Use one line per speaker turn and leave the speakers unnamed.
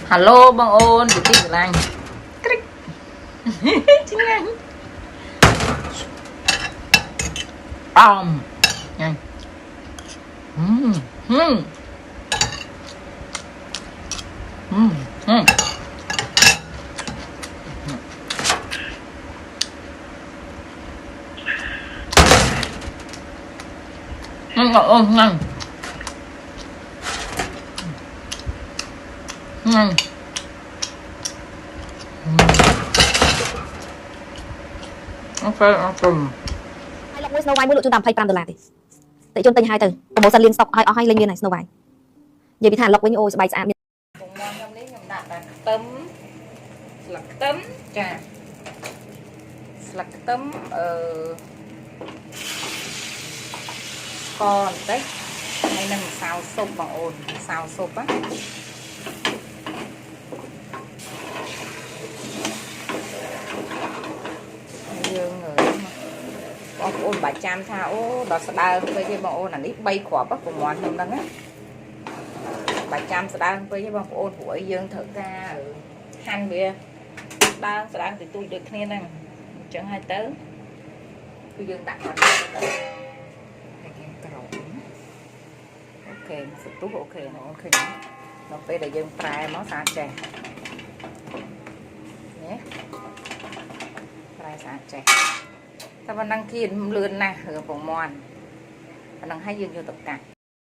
Hello bông ôn chị tin của anh chính anh nhanh mm, mm. Mm, mm. Nhanh nhanh ok
hai lọc Snow White មួយលក់ជូនតាម$25ទេតែជូនទិញឲ្យទៅប្រម៉ូសិនលៀនស្តុកឲ្យអស់ឲ្យលេងមានហើយ Snow White និយាយពីថាលុកវិញអូស្បែកស្អាតមាន
ខ្ញុំនេះខ្ញុំដាក់តែខ្ទឹមស្លឹកខ្ទឹមចាស្លឹកខ្ទឹមស្ករបន្តិចហើយនឹងម្សៅស៊ុបបងអូនម្សៅស៊ុបណាយើងបងប្អូនបាច់ចាំថាអូដល់ស្ដើងពេកទេបងអូនអានេះ3គ្រាប់ប្រមាណខ្ញុំហ្នឹងណាបាច់ចាំស្ដើងពេកទេបងប្អូនព្រោះអីយើងត្រូវការហាន់វាស្ដើងទៅទូចដូចគ្នាហ្នឹងអញ្ចឹងហើយទៅគឺយើងដាក់បាត់ទៅហើយយើងក្រោមអូខេសន្ទុះអូខេបងអូនឃើញដល់ពេលដែលយើងប្រែមកស្អាតចេះនេះប្រែស្អាតចេះតែប៉ុណ្ណឹងគៀនលឿនណាស់រឿងពងមាន់ប៉ុណ្ណឹងហើយយើងយកទៅកាត់